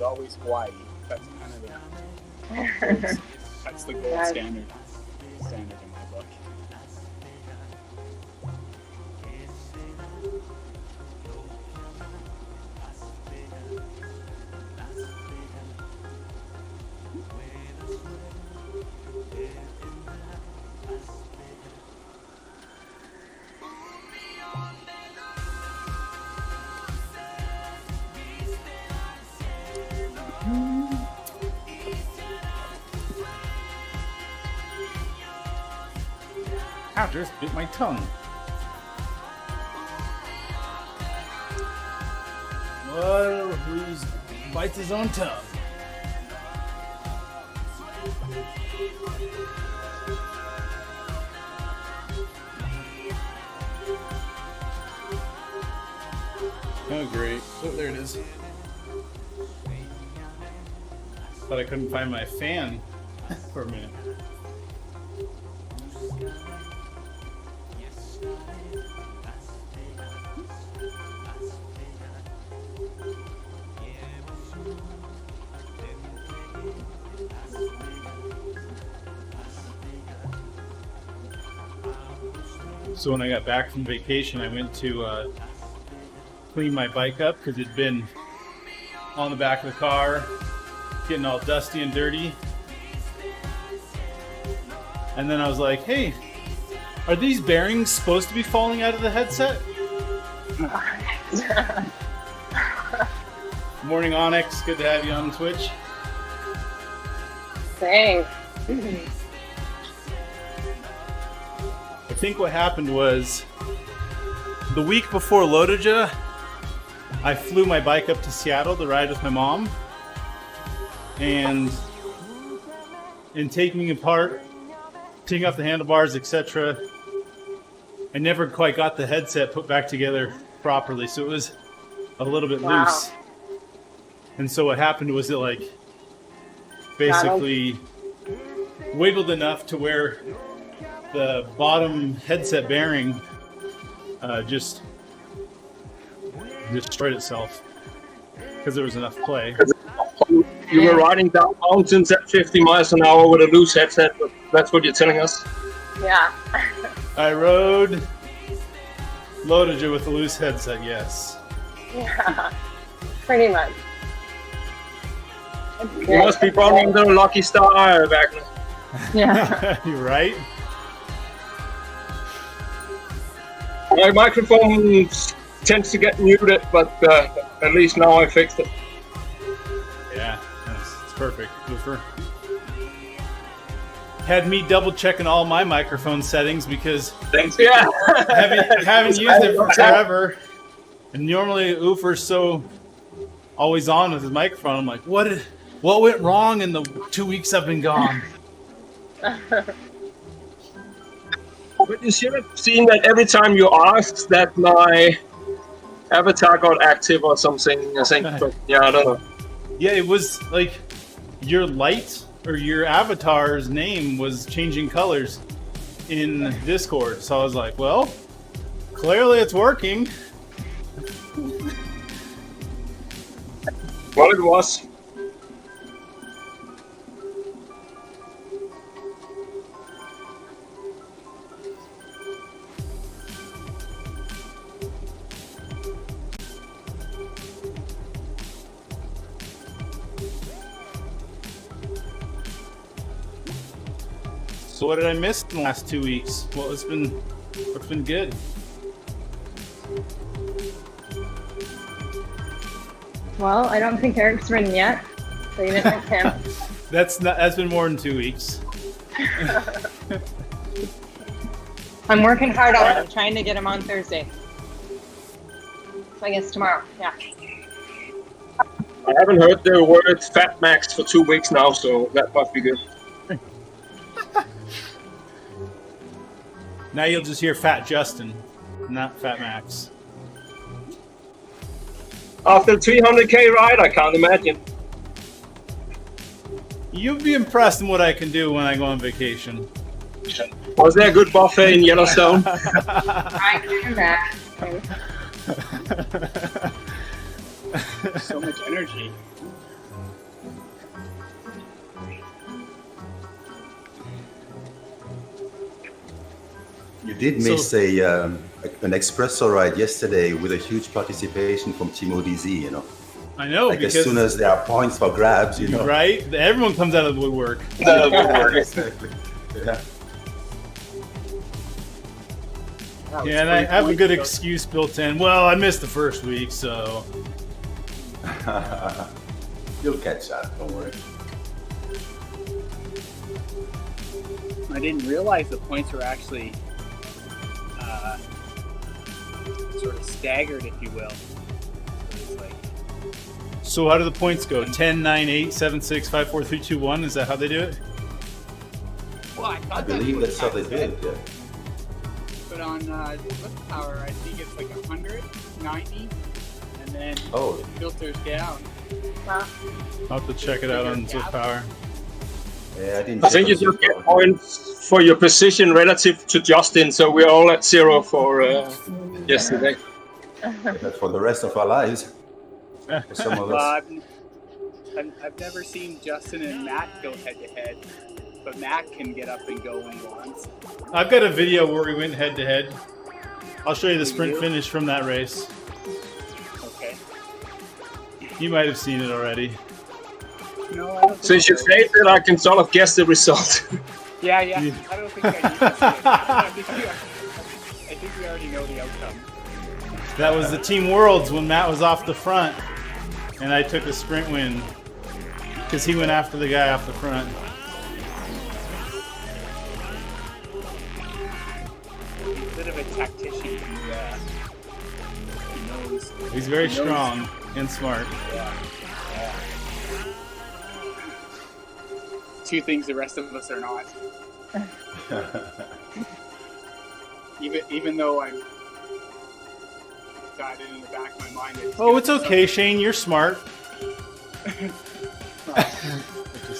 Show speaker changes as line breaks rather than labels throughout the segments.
always Hawaii. That's kind of that's the gold standard in my book.
I just bit my tongue. Well, who bites his own tongue? Oh, great. Oh, there it is. Thought I couldn't find my fan for a minute. So when I got back from vacation, I went to clean my bike up because it'd been on the back of the car, getting all dusty and dirty. And then I was like, hey, are these bearings supposed to be falling out of the headset? Morning, Onyx. Good to have you on Twitch.
Thanks.
I think what happened was the week before ODivaZ, I flew my bike up to Seattle to ride with my mom, and in taking it apart, taking off the handlebars, etc., I never quite got the headset put back together properly, so it was a little bit loose. And so what happened was it like basically wiggled enough to where the bottom headset bearing just destroyed itself because there was enough play.
You were riding down mountains at 50 miles an hour with a loose headset. That's what you're telling us?
Yeah.
I rode ODivaZ with a loose headset, yes.
Yeah, pretty much.
You must be running the lucky star, Wagner.
Yeah.
You're right.
My microphone tends to get muted, but at least now I fixed it.
Yeah, it's perfect. Loofer had me double checking all my microphone settings because
Thanks. Yeah.
I haven't used it for forever. And normally Ufer's so always on with his microphone. I'm like, what went wrong in the 2 weeks I've been gone?
But you should have seen that every time you asked that my avatar got active or something, I think. But yeah, I don't know.
Yeah, it was like your light or your avatar's name was changing colors in Discord. So I was like, well, clearly it's working.
Well, it was.
So what did I miss in the last 2 weeks? Well, what's been good?
Well, I don't think Eric's ridden yet, so you didn't miss him.
That's been more than 2 weeks.
I'm working hard on it. I'm trying to get him on Thursday. So I guess tomorrow, yeah.
I haven't heard the word Fat Max for 2 weeks now, so that must be good.
Now you'll just hear Fat Justin, not Fat Max.
After 300k ride, I can't imagine.
You'll be impressed in what I can do when I go on vacation.
Was there a good buffet in Yellowstone?
I can imagine.
So much energy.
You did miss an espresso ride yesterday with a huge participation from Team ODivaZ, you know.
I know,
Like
because
as soon as there are points for grabs, you know.
right, everyone comes out of the woodwork.
Exactly. Yeah.
Yeah, and I have a good excuse built in. Well, I missed the first week, so
You'll catch that, don't worry.
I didn't realize the points were actually sort of staggered, if you will. So it's like,
So how do the points go? 10, 9, 8, 7, 6, 5, 4, 3, 2, 1? Is that how they do it?
well, I thought
I believe
was
that's how they
what
did,
it
yeah.
But on Lift Power, I think it's like 100, 90, and then
Oh,
it filters down.
I'll have to check it out on Zip Power.
yeah, I didn't.
I think you
check
just
on
get points for your position relative to Justin, so we're all at 0 for yesterday.
that for the rest of our lives. For some of
Well,
us.
I've never seen Justin and Matt go head to head, but Matt can get up and go when he wants.
I've got a video where we went head to head. I'll show you the sprint finish from that race.
Okay.
You might have seen it already.
No, I don't think
Since you
so.
say that, I can sort of guess the result.
Yeah. I don't think I need to see it. I think we already know the outcome.
That was the Team Worlds when Matt was off the front, and I took a sprint win because he went after the guy off the front.
He's a bit of a tactician. He knows.
He's very strong and smart.
Yeah. Two things the rest of us are not. Even though I'm got it in the back of my mind.
Oh, it's okay, Shane. You're smart.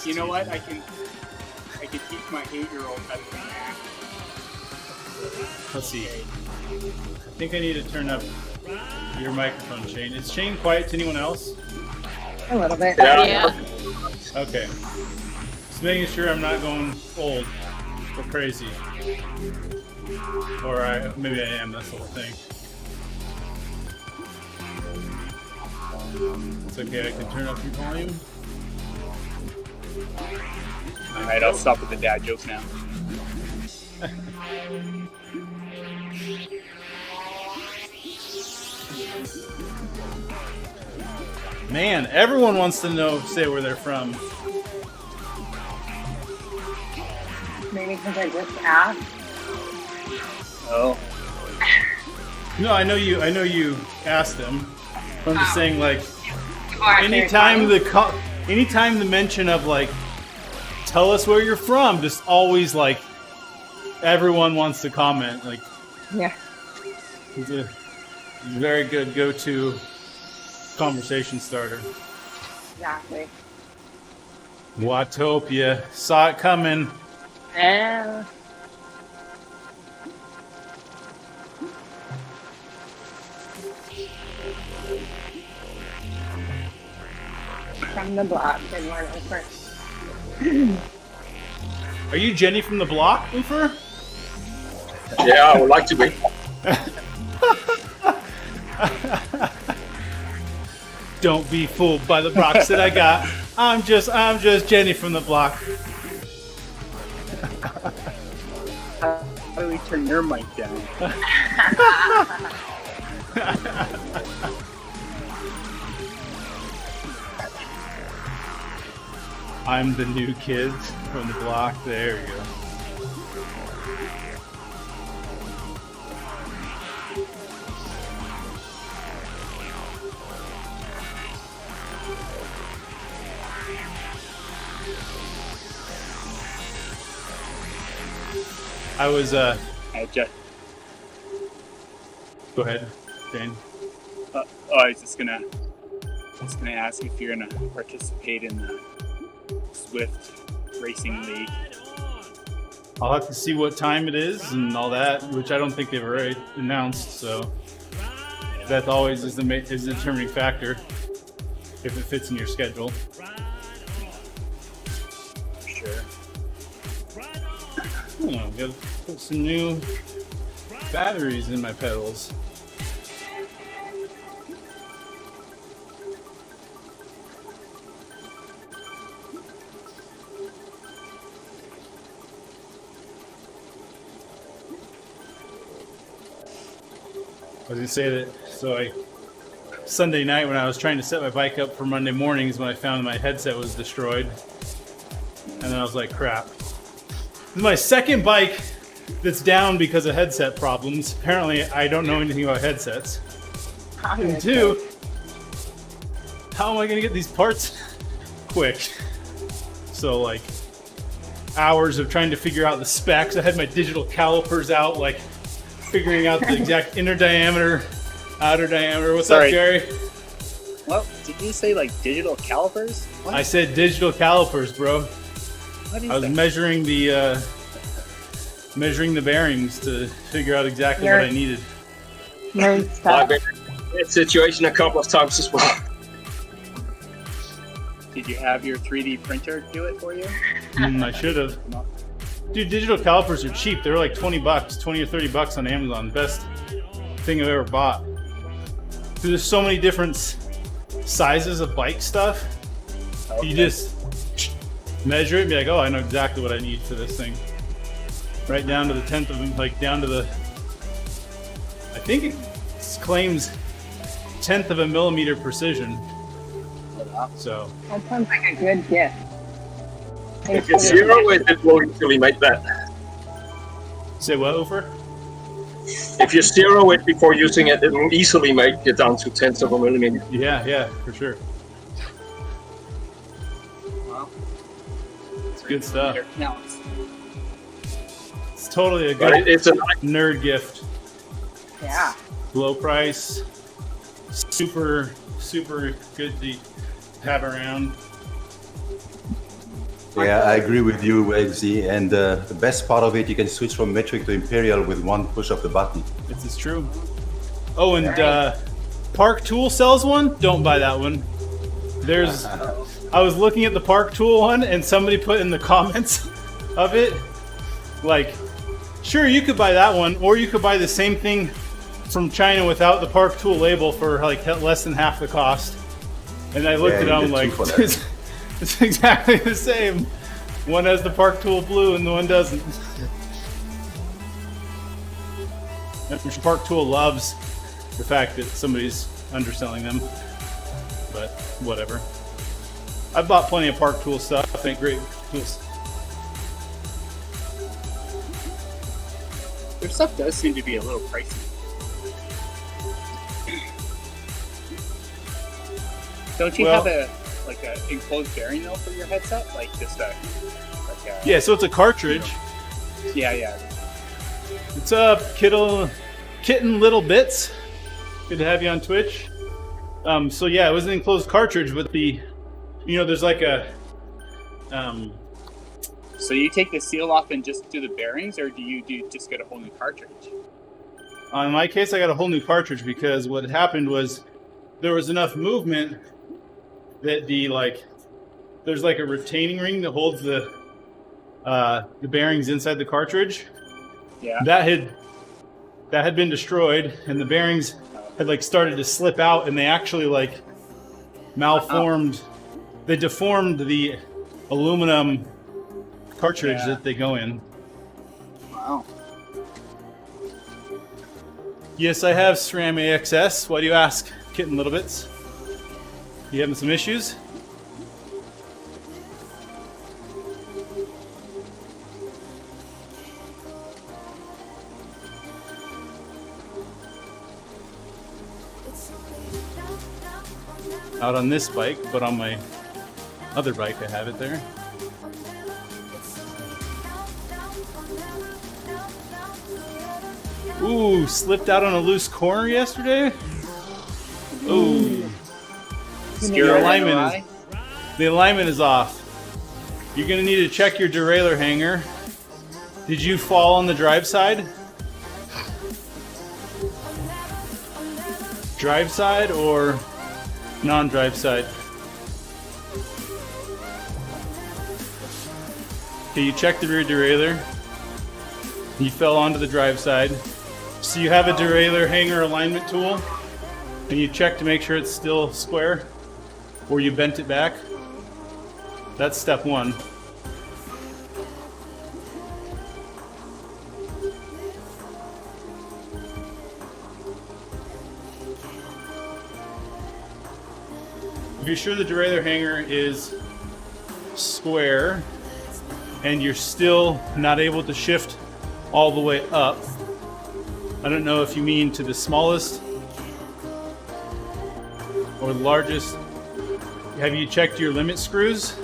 You know what? I can teach my 8-year-old better than that.
Let's see. I think I need to turn up your microphone, Shane. Is Shane quiet to anyone else?
A little bit.
Yeah.
Okay. Just making sure I'm not going old or crazy. Or maybe I am, that's the whole thing. It's okay, I can turn up your volume.
Alright, I'll stop with the dad jokes now.
Man, everyone wants to say where they're from.
Maybe because I just asked.
Oh.
No, I know you asked them. I'm just saying, like,
Or
anytime the mention of like, tell us where you're from, just always like, everyone wants to comment. Like,
Yeah.
it's a very good go-to conversation starter.
Exactly.
Watopia, saw it coming.
Yeah. From the block, good morning first.
Are you Jenny from the block, Oofer?
Yeah, I would like to be.
Don't be fooled by the rocks that I got. I'm just Jenny from the block.
How do we turn your mic down?
I'm the new kid from the block. There we go. I was
I just,
go ahead, Dane.
I was just gonna ask if you're gonna participate in the Swift Racing League.
I'll have to see what time it is and all that, which I don't think they've already announced. So that always is the determining factor if it fits in your schedule.
Sure.
I don't know, gotta put some new batteries in my pedals. I was gonna say that, Sunday night when I was trying to set my bike up for Monday mornings when I found my headset was destroyed. And then I was like, crap. This is my second bike that's down because of headset problems. Apparently I don't know anything about headsets. And two, how am I gonna get these parts quick? So like hours of trying to figure out the specs. I had my digital calipers out, like figuring out the exact inner diameter, outer diameter. What's up, Gary?
Well, did you say like digital calipers? What?
I said digital calipers, bro.
What is
I was
that?
measuring the bearings to figure out exactly what I needed.
Nerd
I've
stuff.
been in that situation a couple of times as well.
Did you have your 3D printer do it for you?
I should have. Dude, digital calipers are cheap. They're like $20, 20 or 30 bucks on Amazon. Best thing I've ever bought. There's so many different sizes of bike stuff.
Okay.
You just measure it and be like, oh, I know exactly what I need for this thing. Right down to the 10th of, like down to the, I think it claims 10th of a millimeter precision. So.
That sounds like a good gift.
If you zero it, it will easily make that.
Say what, Ofer?
If you zero it before using it, it will easily make it down to tenths of a millimeter.
Yeah, for sure.
Wow.
It's good stuff.
It counts.
It's totally a
But
good
it's a
nerd gift.
Yeah.
Low price, super good to have around.
Yeah, I agree with you, WaveZ. And the best part of it, you can switch from metric to imperial with one push of the button.
This is true. Oh, and Park Tool sells one. Don't buy that one. There's. I was looking at the Park Tool one, and somebody put in the comments of it, like, sure, you could buy that one, or you could buy the same thing from China without the Park Tool label for like less than half the cost. And I looked at it, I'm like, it's exactly the same. One has the Park Tool blue and the one doesn't. Park Tool loves the fact that somebody's underselling them, but whatever. I've bought plenty of Park Tool stuff. I think great tools.
Their stuff does seem to be a little pricey. Don't you have a enclosed bearing though for your headset? Like just a
yeah, so it's a cartridge.
Yeah.
What's up, Kitten Little Bits? Good to have you on Twitch. So yeah, it was an enclosed cartridge with the, there's like a.
So you take the seal off and just do the bearings, or do you just get a whole new cartridge?
In my case, I got a whole new cartridge because what happened was there was enough movement that there's like a retaining ring that holds the bearings inside the cartridge.
Yeah.
That had been destroyed, and the bearings had started to slip out, and they actually malformed. They deformed the aluminum cartridge that they go in.
Wow.
Yes, I have SRAM AXS. Why do you ask, Kitten Little Bits? You having some issues? Out on this bike, but on my other bike I have it there. Ooh, slipped out on a loose corner yesterday? Ooh. The alignment is off. You're gonna need to check your derailleur hanger. Did you fall on the drive side? Drive side or non-drive side? Okay, you checked the rear derailleur. You fell onto the drive side. So you have a derailleur hanger alignment tool, and you check to make sure it's still square, or you bent it back. That's step one. If you're sure the derailleur hanger is square and you're still not able to shift all the way up, I don't know if you mean to the smallest or largest. Have you checked your limit screws?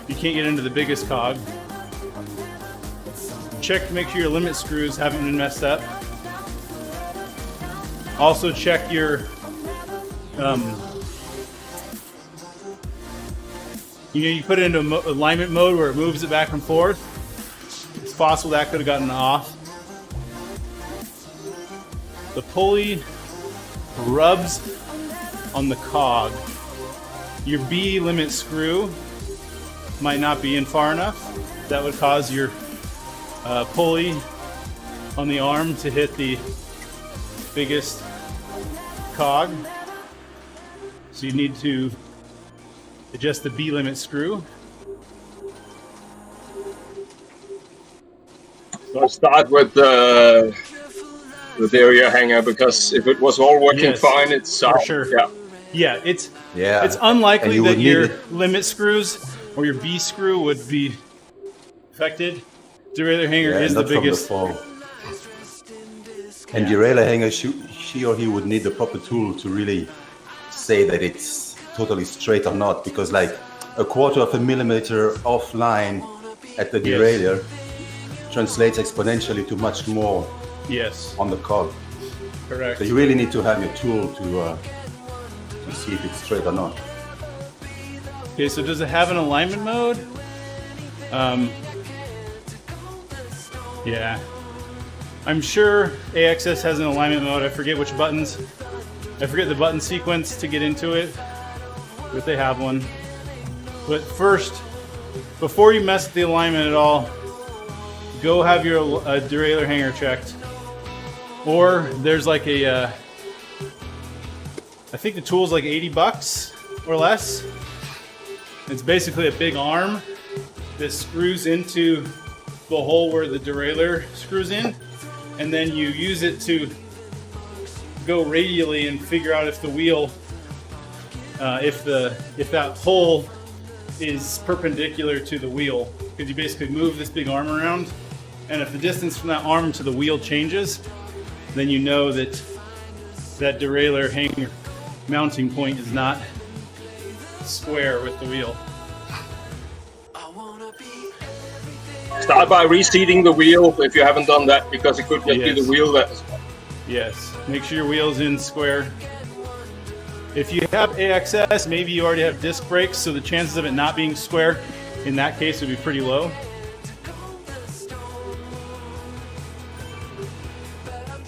You can't get into the biggest cog. Check to make sure your limit screws haven't been messed up. Also check your you put it into alignment mode where it moves it back and forth. It's possible that could have gotten off. The pulley rubs on the cog. Your B limit screw might not be in far enough. That would cause your pulley on the arm to hit the biggest cog. So you need to adjust the B limit screw.
So I start with the area hanger, because if it was all working fine, it's
for sure. Yeah, it's unlikely that your limit screws or your B screw would be affected. Derailleur hanger is the biggest.
And derailleur hanger, she or he would need the proper tool to really say that it's totally straight or not, because like a quarter of a millimeter offline at the derailleur translates exponentially to much more on the cog.
Correct.
So you really need to have your tool to see if it's straight or not.
Okay, so does it have an alignment mode? Yeah. I'm sure AXS has an alignment mode. I forget which buttons. I forget the button sequence to get into it, but they have one. But first, before you mess with the alignment at all, go have your derailleur hanger checked. Or there's like a, I think the tool's like $80 or less. It's basically a big arm that screws into the hole where the derailleur screws in, and then you use it to go radially and figure out if the wheel, if that hole is perpendicular to the wheel, because you basically move this big arm around, and if the distance from that arm to the wheel changes, then you know that that derailleur hanger mounting point is not square with the wheel.
Start by reseating the wheel if you haven't done that, because it could just be the wheel that.
Yes, make sure your wheel's in square. If you have AXS, maybe you already have disc brakes, so the chances of it not being square in that case would be pretty low.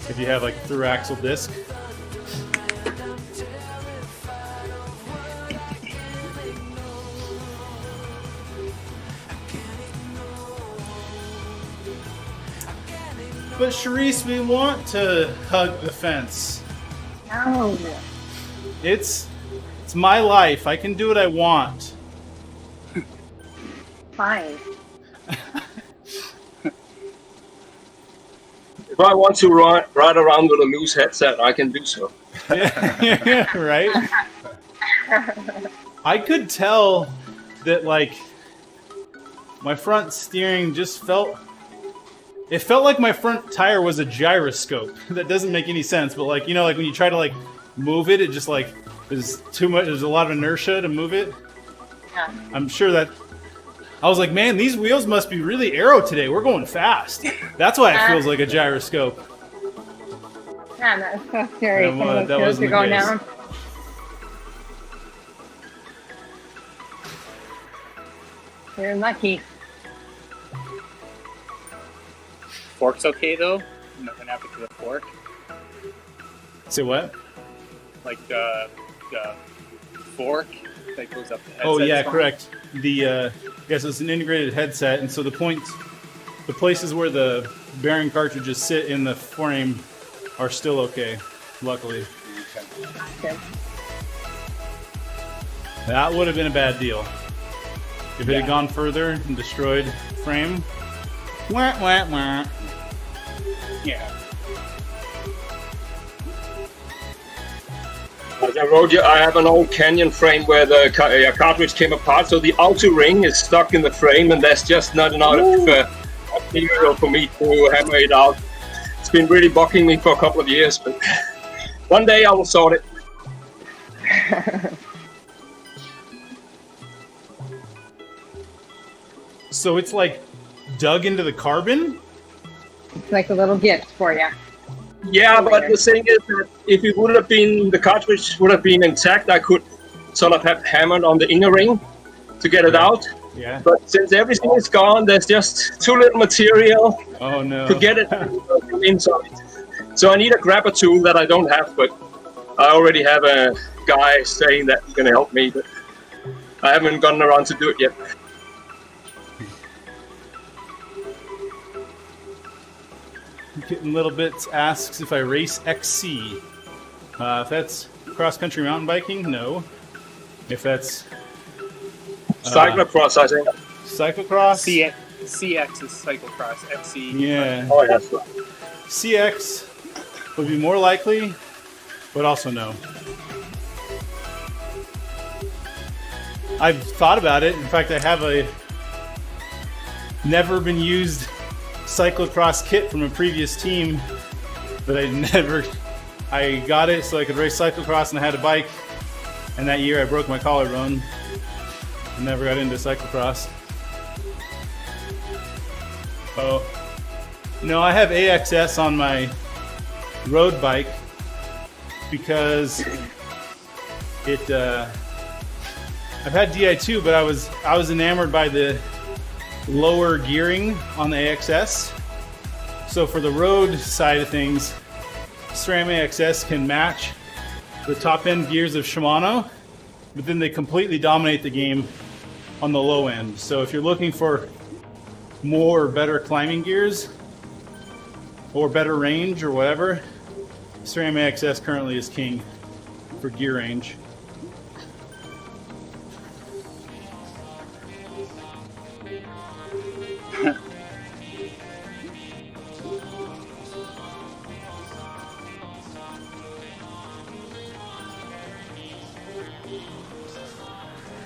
If you have like through axle disc. But Charisse, we want to hug the fence.
No.
It's my life. I can do what I want.
Fine.
If I want to ride around with a loose headset, I can do so.
Yeah, right? I could tell that, like, my front steering just felt... It felt like my front tire was a gyroscope. That doesn't make any sense, but like, you know, like when you try to like move it, it just like there's too much, there's a lot of inertia to move it.
Yeah.
I'm sure that I was like, man, these wheels must be really aero today. We're going fast. That's why it feels like a gyroscope.
Yeah, that's so scary.
Yeah, that wasn't the
going
case.
down. You're lucky.
Fork's okay though? Nothing happened to the fork?
Say what?
Like the fork that goes up the headset?
Oh yeah,
phone?
correct. The yes, it's an integrated headset, and so the point the places where the bearing cartridges sit in the frame are still okay, luckily.
Good.
That would have been a bad deal. If it had gone further and destroyed frame. Wah, wah, wah.
Yeah.
As I wrote you, I have an old Canyon frame where the cartridge came apart, so the outer ring is stuck in the frame, and there's just not enough material for me to hammer it out. It's been really bugging me for a couple of years, but one day I will sort it.
So it's like dug into the carbon?
It's like a little gift for you.
Yeah, but the thing is that if it would have been, the cartridge would have been intact, I could sort of have hammered on the inner ring to get it out.
Yeah.
But since everything is gone, there's just too little material
Oh no.
to get it inside. So I need a grabber tool that I don't have, but I already have a guy saying that he's going to help me, but I haven't gotten around to do it yet.
Getting Little Bits asks if I race XC. If that's cross-country mountain biking, no. If that's
Cyclocross, I think.
cyclocross,
CX is cyclocross. XC.
yeah,
Oh, yes.
CX would be more likely, but also no. I've thought about it. In fact, I have a never been used cyclocross kit from a previous team that I got it so I could race cyclocross, and I had a bike, and that year I broke my collarbone and never got into cyclocross. Oh no, I have AXS on my road bike because it I've had Di2, but I was enamored by the lower gearing on the AXS. So for the road side of things, SRAM AXS can match the top end gears of Shimano, but then they completely dominate the game on the low end. So if you're looking for more or better climbing gears or better range or whatever, SRAM AXS currently is king for gear range.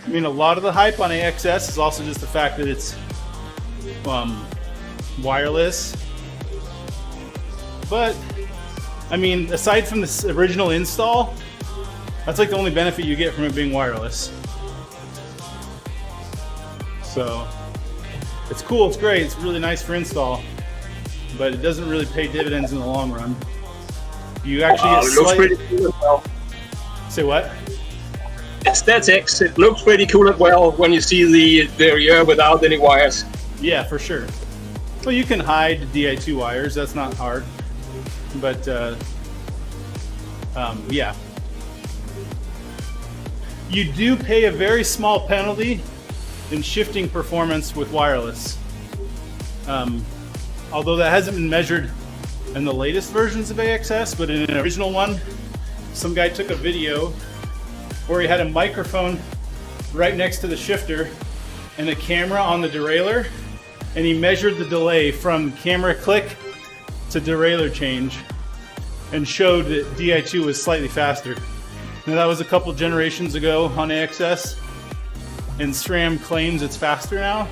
I mean, a lot of the hype on AXS is also just the fact that it's wireless. But, I mean, aside from the original install, that's like the only benefit you get from it being wireless. So, it's cool, it's great, it's really nice for install, but it doesn't really pay dividends in the long run. You actually get
it looks pretty cool as well.
Say what?
Aesthetics, it looks pretty cool as well when you see the rear without any wires.
Yeah, for sure. Well, you can hide Di2 wires, that's not hard. But, yeah. You do pay a very small penalty in shifting performance with wireless. Although that hasn't been measured in the latest versions of AXS, but in an original one, some guy took a video where he had a microphone right next to the shifter and a camera on the derailleur, and he measured the delay from camera click to derailleur change and showed that Di2 was slightly faster. Now that was a couple generations ago on AXS, and SRAM claims it's faster now.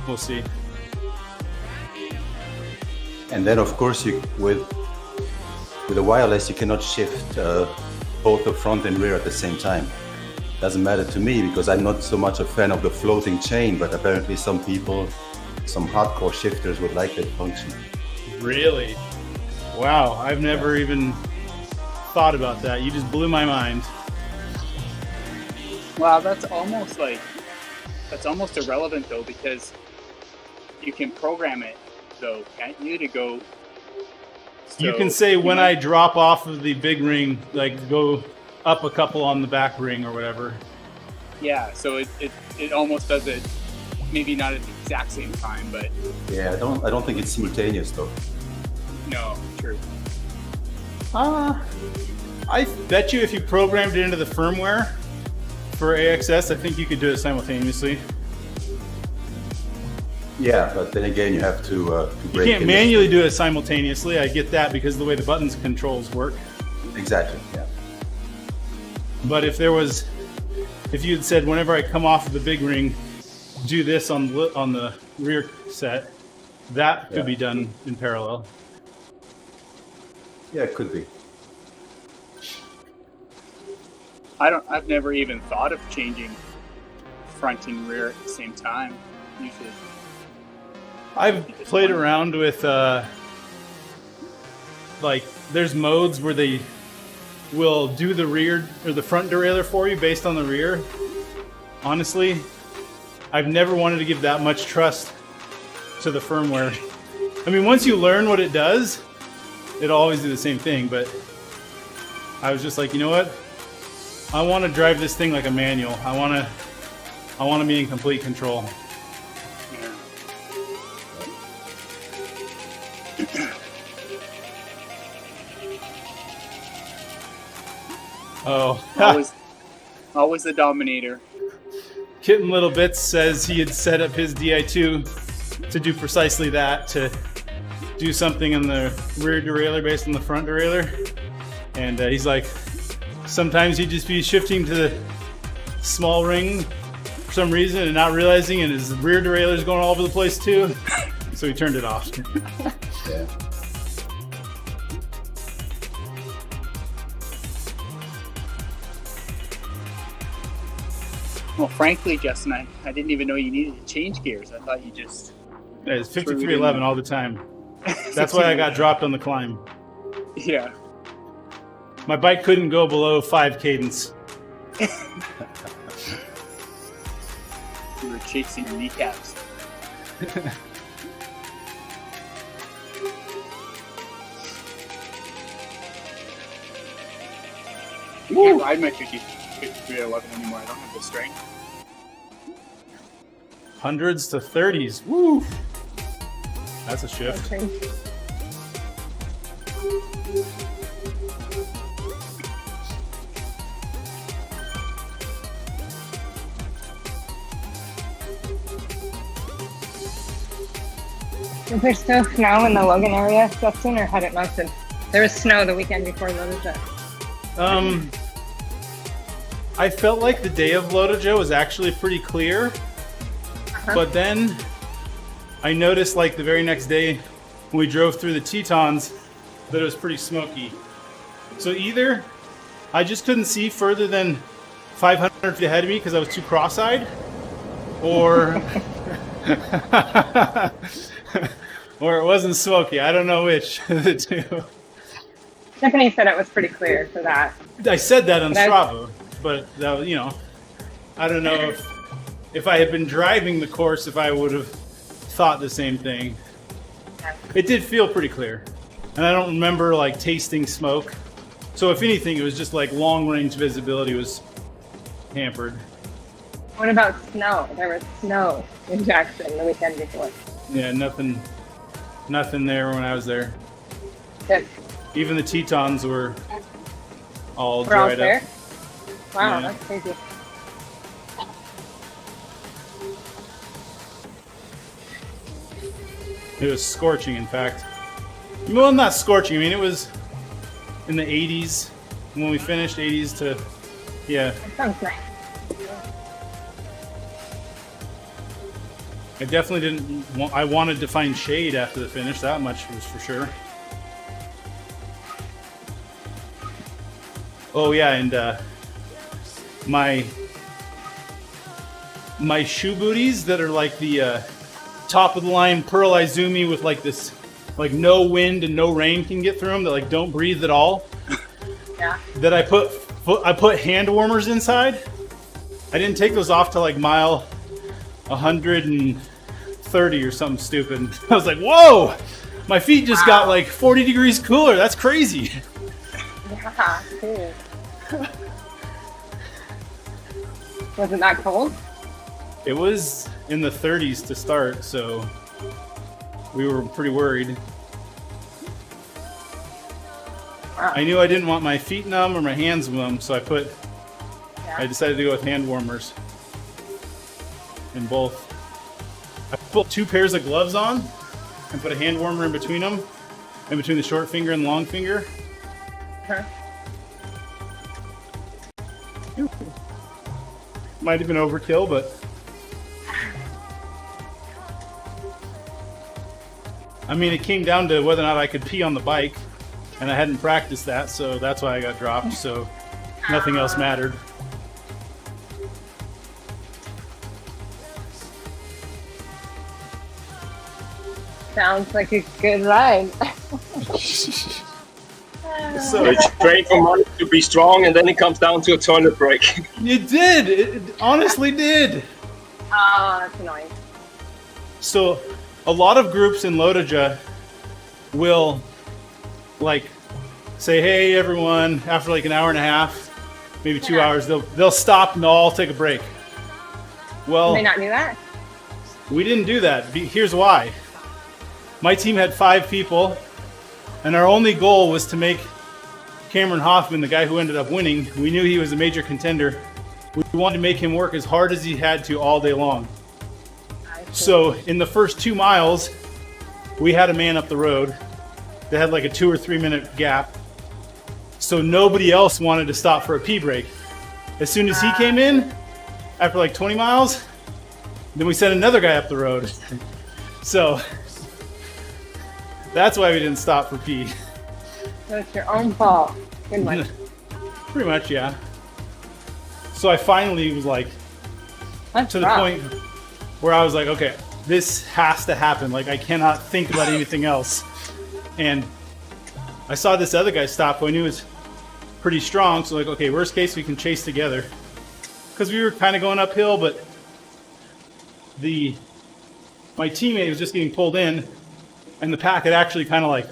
We'll see.
And then, of course, with the wireless, you cannot shift both the front and rear at the same time. Doesn't matter to me because I'm not so much a fan of the floating chain, but apparently some people, some hardcore shifters would like that function.
Really? Wow, I've never even thought about that. You just blew my mind.
Wow, that's almost irrelevant though, because you can program it though, can't you, to go. So,
You can say when I drop off of the big ring, like go up a couple on the back ring or whatever.
Yeah, so it almost does it, maybe not at the exact same time, but
Yeah, I don't think it's simultaneous though.
no, true.
I bet you if you programmed it into the firmware for AXS, I think you could do it simultaneously.
Yeah, but then again, you have to
You
break
can't
in
manually do it simultaneously. I get that because of the way the buttons controls work.
Exactly. Yeah.
But if you had said whenever I come off of the big ring, do this on the rear set, that could be done in parallel.
Yeah, it could be.
I've never even thought of changing front and rear at the same time. Usually,
I've played around with like there's modes where they will do the rear or the front derailleur for you based on the rear. Honestly, I've never wanted to give that much trust to the firmware. I mean, once you learn what it does, it'll always do the same thing, but I was just like, you know what? I want to drive this thing like a manual. I want to be in complete control.
yeah.
Oh,
always the dominator.
Kitten Little Bits says he had set up his Di2 to do precisely that, to do something in the rear derailleur based on the front derailleur. And he's like, sometimes he'd just be shifting to the small ring for some reason and not realizing, and his rear derailleur's going all over the place too. So he turned it off.
Yeah.
Well, frankly, Justin, I didn't even know you needed to change gears. I thought you just
Yeah, it's 5311 all the time. That's why I got dropped on the climb.
yeah.
My bike couldn't go below 5 cadence.
You were chasing your kneecaps. I can't ride my 5311 anymore. I don't have the strength.
Hundreds to 30s. Woo! That's a shift.
Okay. Is there still snow in the Logan area, Justin, or had it melted? There was snow the weekend before Lodoja.
I felt like the day of Lodoja was actually pretty clear, but then I noticed like the very next day when we drove through the Tetons that it was pretty smoky. So either I just couldn't see further than 500 feet ahead of me because I was too cross-eyed, or or it wasn't smoky. I don't know which of the two.
Tiffany said it was pretty clear for that.
I said that on
But
Strava, but that was, I don't know if I had been driving the course, if I would have thought the same thing. It did feel pretty clear, and I don't remember like tasting smoke. So if anything, it was just like long range visibility was hampered.
What about snow? There was snow in Jackson the weekend before.
Yeah, nothing there when I was there.
Good.
Even the Tetons were all
We're all
dried
there?
up.
Wow,
Yeah.
that's crazy.
It was scorching, in fact. Well, not scorching. I mean, it was in the 80s when we finished. 80s to, yeah.
That sounds nice.
I definitely didn't. I wanted to find shade after the finish. That much was for sure. Oh yeah, and my shoe booties that are like the top of the line Pearl Izumi with like this, like no wind and no rain can get through them. That like don't breathe at all.
Yeah.
That I put hand warmers inside. I didn't take those off till like mile 130 or something stupid. I was like, whoa! My feet just got like 40 degrees cooler. That's crazy.
Yeah, cool. Was it that cold?
It was in the 30s to start, so we were pretty worried. I knew I didn't want my feet numb or my hands numb, so I decided to go with hand warmers in both. I put 2 pairs of gloves on and put a hand warmer in between them, in between the short finger and the long finger.
Huh.
Might have been overkill, but I mean, it came down to whether or not I could pee on the bike, and I hadn't practiced that, so that's why I got dropped, so nothing else mattered.
Sounds like a good ride.
So
You train for months to be strong, and then it comes down to a toilet break.
it did. It honestly did.
Oh, that's annoying.
So a lot of groups in Lodija will like say, hey everyone, after like an hour and a half, maybe 2 hours, they'll stop and they'll all take a break. Well,
Did they not do that?
we didn't do that. Here's why. My team had 5 people, and our only goal was to make Cameron Hoffman, the guy who ended up winning, we knew he was a major contender. We wanted to make him work as hard as he had to all day long. So in the first 2 miles, we had a man up the road that had like a 2 or 3 minute gap. So nobody else wanted to stop for a pee break. As soon as he came in, after like 20 miles, then we sent another guy up the road. So that's why we didn't stop for pee.
So it's your own fault. Good one.
Pretty much, yeah. So I finally was like,
That's
to the
rough.
point where I was like, okay, this has to happen. Like, I cannot think about anything else. And I saw this other guy stop who I knew was pretty strong. So like, okay, worst case, we can chase together. Because we were kind of going uphill, but my teammate was just getting pulled in, and the pack had actually kind of like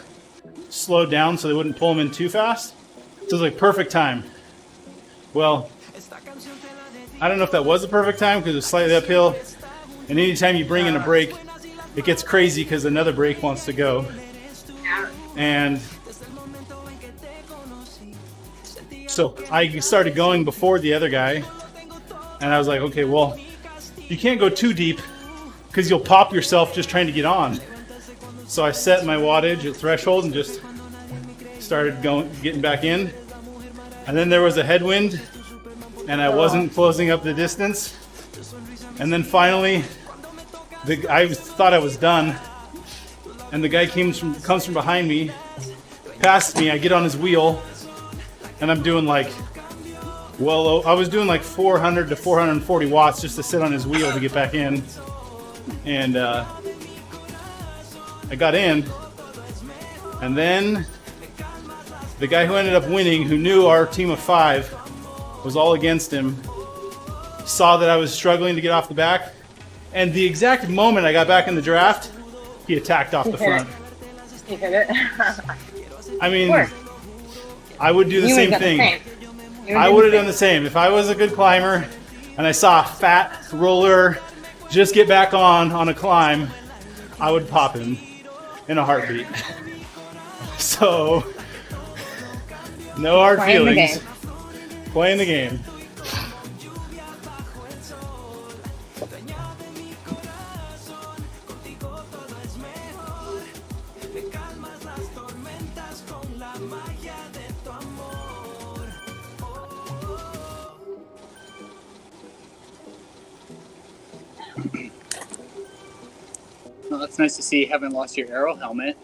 slowed down so they wouldn't pull him in too fast. So it was like perfect time. Well, I don't know if that was the perfect time because it was slightly uphill. And anytime you bring in a brake, it gets crazy because another brake wants to go. And so I started going before the other guy. And I was like, okay, well, you can't go too deep because you'll pop yourself just trying to get on. So I set my wattage at threshold and just started getting back in. And then there was a headwind and I wasn't closing up the distance. And then finally, I thought I was done. And the guy comes from behind me, passes me, I get on his wheel, and I'm doing like, well, I was doing like 400 to 440 watts just to sit on his wheel to get back in. And I got in, and then the guy who ended up winning, who knew our team of 5 was all against him, saw that I was struggling to get off the back, and the exact moment I got back in the draft, he attacked off the front.
You hit it.
I mean,
Sure.
I would do the
You
same
would've done
thing.
the same.
I would have done the same. If I was a good climber and I saw a fat roller just get back on a climb, I would pop him in a heartbeat. So, no hard
Playing the
feelings.
game.
Playing the game.
Well, it's nice to see you haven't lost your arrow helmet.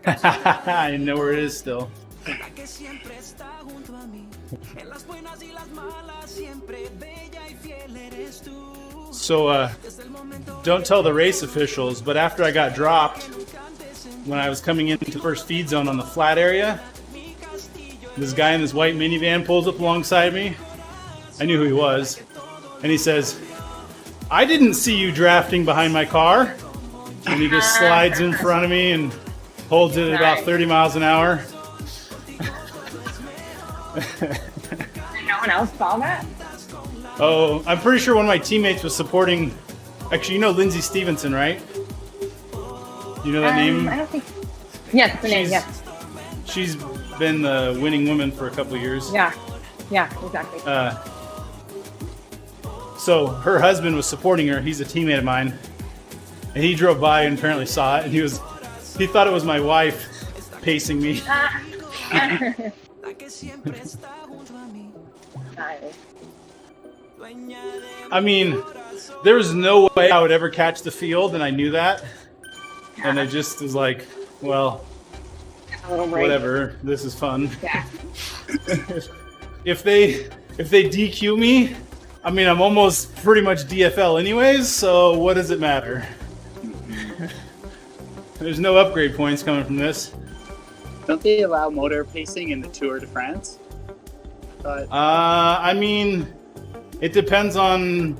I know where it is still. So, don't tell the race officials, but after I got dropped, when I was coming into the first feed zone on the flat area, this guy in this white minivan pulls up alongside me. I knew who he was. And he says, I didn't see you drafting behind my car. And he just slides in front of me and holds it at about 30 miles an hour.
No one else saw that?
Oh, I'm pretty sure one of my teammates was supporting. Actually, you know Lindsay Stevenson, right? You know that name?
I don't think. Yes, the name.
She's-
Yes.
She's been the winning woman for a couple of years.
Yeah. Yeah. Exactly.
So her husband was supporting her. He's a teammate of mine, and he drove by and apparently saw it. And he thought it was my wife pacing me.
Nice.
I mean, there was no way I would ever catch the field, and I knew that. And I just was like, well,
A little break.
whatever. This is fun.
Yeah.
If they DQ me, I mean, I'm almost pretty much DFL anyways, so what does it matter? There's no upgrade points coming from this.
Don't they allow motor pacing in the Tour de France? But
I mean, it depends on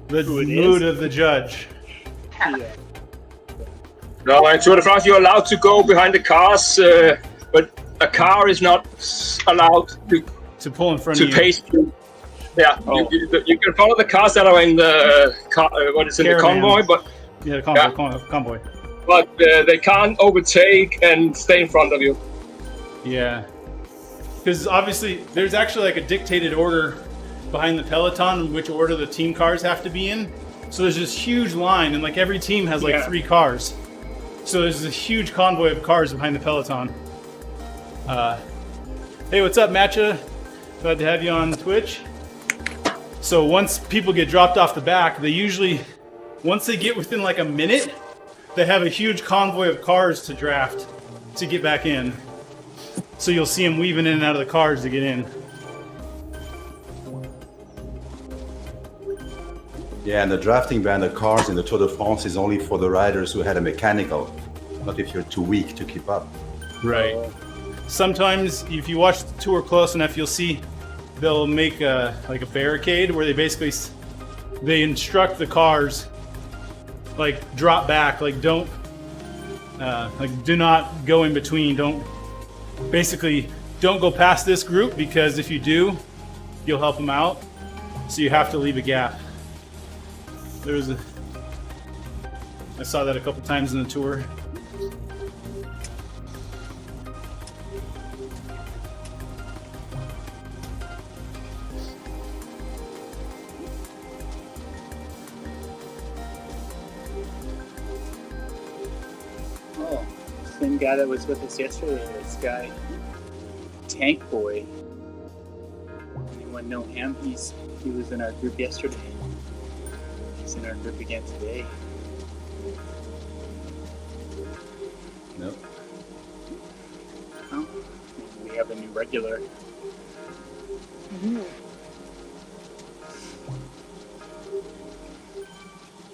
the
Who it
mood
is.
of the judge.
yeah.
No, in Tour de France, you're allowed to go behind the cars, but a car is not allowed
To pull in front
to
of you.
pace you. Yeah,
Oh.
you can follow the cars that are in the the
Caravan.
convoy, but
Yeah, convoy.
they can't overtake and stay in front of you.
Yeah. Because obviously, there's actually like a dictated order behind the peloton in which order the team cars have to be in. So there's this huge line, and like every team has like
Yeah.
3 cars. So there's this huge convoy of cars behind the peloton. Hey, what's up, Matcha? Glad to have you on Twitch. So once people get dropped off the back, they usually, once they get within like a minute, they have a huge convoy of cars to draft to get back in. So you'll see them weaving in and out of the cars to get in.
Yeah, and the drafting ban of cars in the Tour de France is only for the riders who had a mechanical, not if you're too weak to keep up.
Right. Sometimes, if you watch the tour close enough, you'll see they'll make a barricade where they basically they instruct the cars like drop back, like don't do not go in between. Don't go past this group, because if you do, you'll help them out. So you have to leave a gap. I saw that a couple times in the tour.
Oh, same guy that was with us yesterday. This guy, Tank Boy. Anyone know him? He was in our group yesterday. He's in our group again today.
No.
Oh, we have a new regular.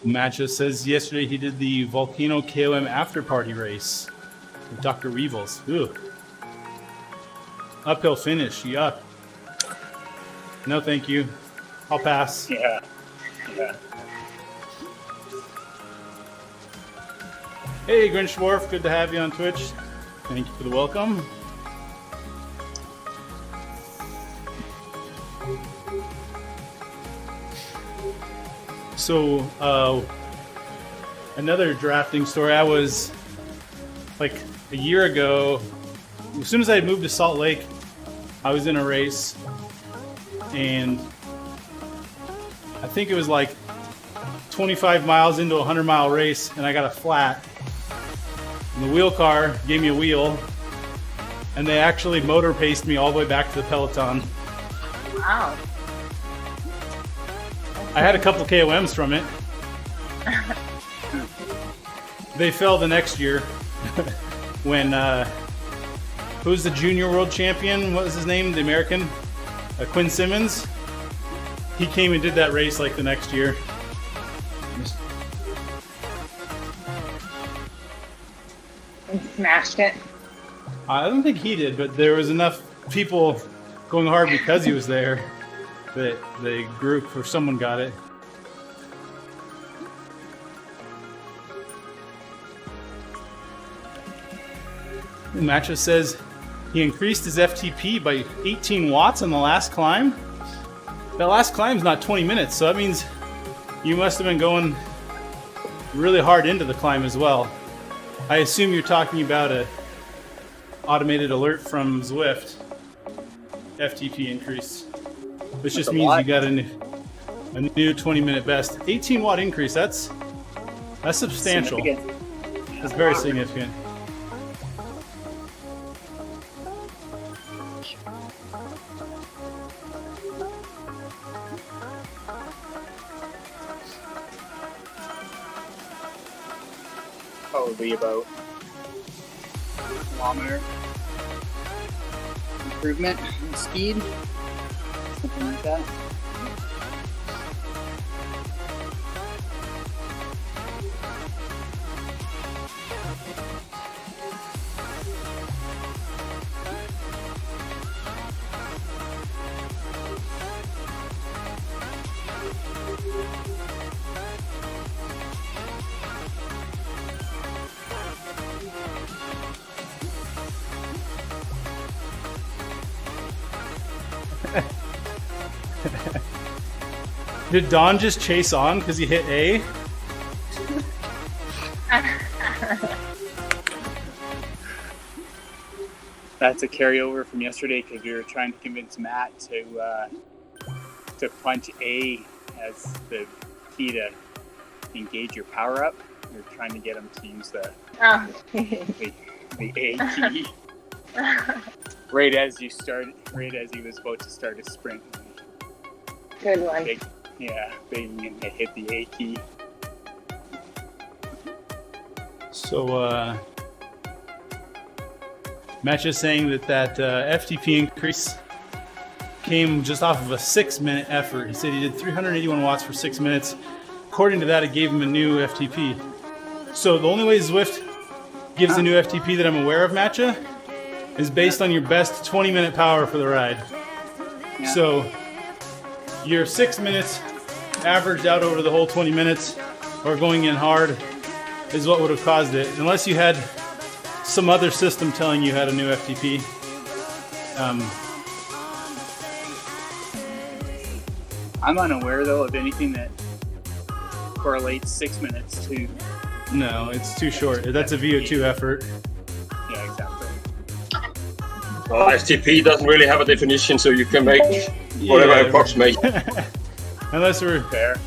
Matcha says yesterday he did the Volcano KOM after party race with Dr. Weevils. Ooh. Uphill finish, yuck. No, thank you. I'll pass.
Yeah. Yeah.
Hey, Grinch Dwarf, good to have you on Twitch. Thank you for the welcome. So, another drafting story. I was like a year ago, as soon as I moved to Salt Lake, I was in a race, and I think it was like 25 miles into a 100-mile race, and I got a flat. And the wheel car gave me a wheel, and they actually motor paced me all the way back to the peloton.
Wow.
I had a couple KOMs from it. They fell the next year when who's the junior world champion? What was his name? The American? Quinn Simmons. He came and did that race like the next year.
And smashed it.
I don't think he did, but there was enough people going hard because he was there that the group or someone got it. Matcha says he increased his FTP by 18 watts on the last climb. That last climb's not 20 minutes, so that means you must have been going really hard into the climb as well. I assume you're talking about a automated alert from Zwift FTP increase, which just means you got a new 20-minute best. 18 watt increase, that's substantial. That's very significant.
Probably about kilometer improvement in speed, something like that.
Did Don just chase on because he hit A?
That's a carryover from yesterday because we were trying to convince Matt to punch A as the key to engage your power up. We were trying to get him to use the A key right as he was about to start a sprint.
Good one.
Begging him to hit the A key.
So, Matt's just saying that FTP increase came just off of a 6-minute effort. He said he did 381 watts for 6 minutes. According to that, it gave him a new FTP. So the only way Zwift gives a new FTP that I'm aware of, Matcha, is based on your best 20-minute power for the ride.
Yeah.
So your 6 minutes averaged out over the whole 20 minutes or going in hard is what would have caused it, unless you had some other system telling you had a new FTP.
I'm unaware though of anything that correlates 6 minutes to.
No, it's too short. That's a VO2 effort.
Yeah, exactly.
Well, FTP doesn't really have a definition, so you can make whatever approximation.
Unless we're
Fair.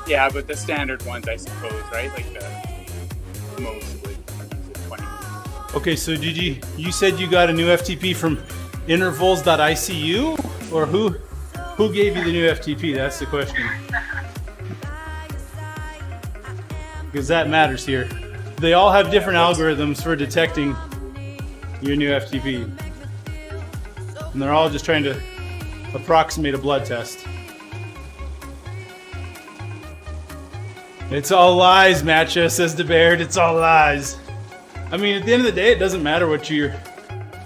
Yeah, but the standard ones, I suppose, right? Like the most would use it 20.
okay. So did you said you got a new FTP from intervals.icu, or who gave you the new FTP? That's the question. Because that matters here. They all have different algorithms for detecting your new FTP, and they're all just trying to approximate a blood test. It's all lies, Matcha, says DeBaird. It's all lies. I mean, at the end of the day, it doesn't matter what your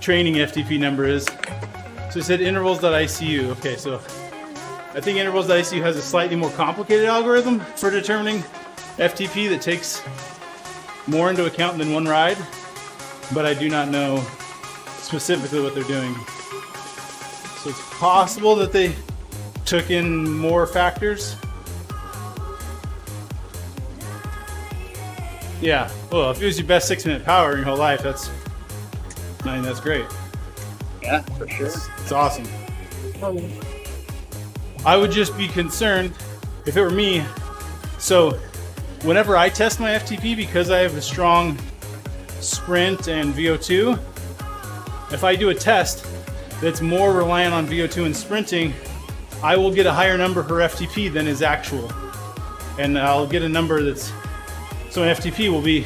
training FTP number is. So it said intervals.icu. Okay, so I think intervals.icu has a slightly more complicated algorithm for determining FTP that takes more into account than one ride, but I do not know specifically what they're doing. So it's possible that they took in more factors. Yeah, well, if it was your best 6-minute power in your whole life, that's great.
Yeah, for sure.
It's awesome. I would just be concerned if it were me. So whenever I test my FTP, because I have a strong sprint and VO2, if I do a test that's more reliant on VO2 and sprinting, I will get a higher number for FTP than is actual. And I'll get a number that's, so an FTP will be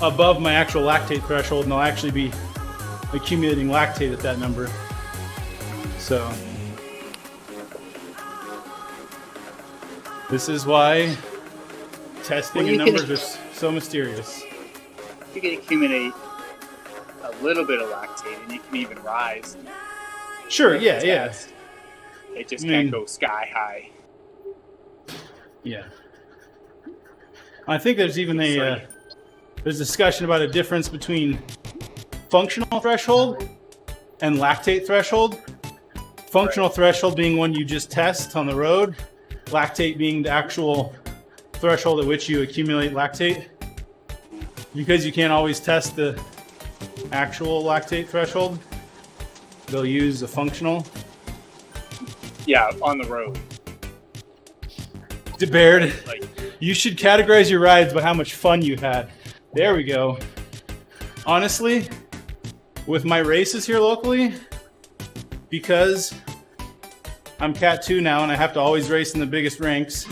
above my actual lactate threshold, and I'll actually be accumulating lactate at that number. So this is why testing and numbers are so mysterious.
You can accumulate a little bit of lactate, and you can even rise.
Sure, yeah.
It just can't go sky high.
Yeah. I think there's even there's discussion about a difference between functional threshold and lactate threshold. Functional threshold being one you just test on the road. Lactate being the actual threshold at which you accumulate lactate. Because you can't always test the actual lactate threshold, they'll use a functional.
Yeah, on the road.
Baird,
Like,
you should categorize your rides by how much fun you had. There we go. Honestly, with my races here locally, because I'm Cat 2 now and I have to always race in the biggest ranks,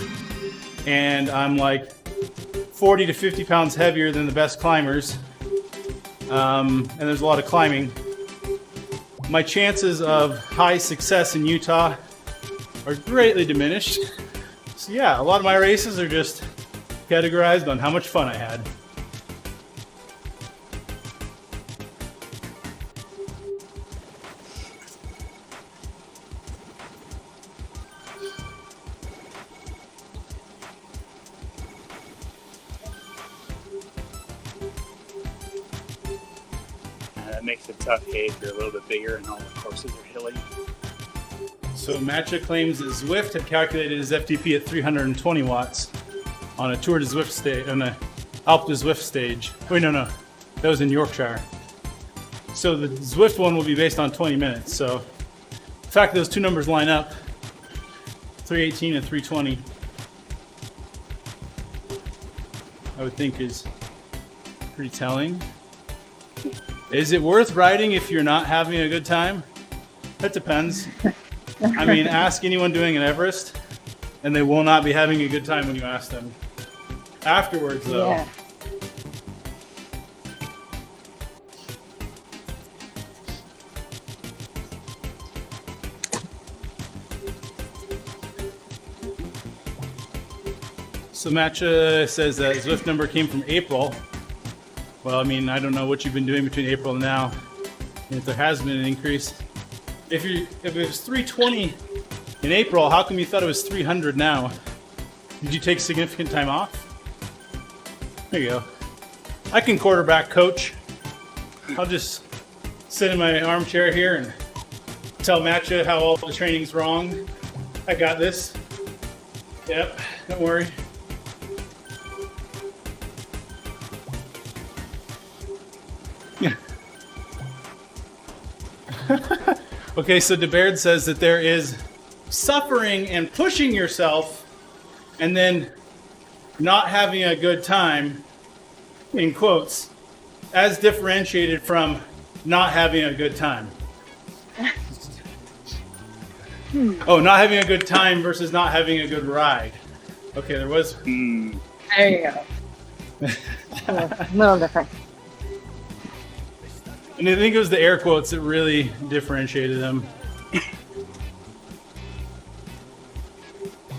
and I'm like 40 to 50 pounds heavier than the best climbers, and there's a lot of climbing, my chances of high success in Utah are greatly diminished. So yeah, a lot of my races are just categorized on how much fun I had.
that makes it tough, hey, if you're a little bit bigger and all the courses are hilly.
So Matcha claims that Zwift had calculated his FTP at 320 watts on a Tour de Zwift stage, on a Alpe de Zwift stage. Wait, no, that was in Yorkshire. So the Zwift one will be based on 20 minutes. So the fact that those two numbers line up, 318 and 320, I would think is pretty telling. Is it worth riding if you're not having a good time? That depends. I mean, ask anyone doing an Everest, and they will not be having a good time when you ask them. Afterwards, though.
Yeah.
So Matcha says that Zwift number came from April. Well, I mean, I don't know what you've been doing between April and now, and if there has been an increase. If it was 320 in April, how come you thought it was 300 now? Did you take significant time off? There you go. I can quarterback, coach. I'll just sit in my armchair here and tell Matcha how all the training's wrong. I got this. Yep, don't worry. Okay, so DeBaird says that there is suffering and pushing yourself and then not having a good time, in quotes, as differentiated from not having a good time. Oh, not having a good time versus not having a good ride. Okay, there was...
There you go. A little different.
And I think it was the air quotes that really differentiated them.
I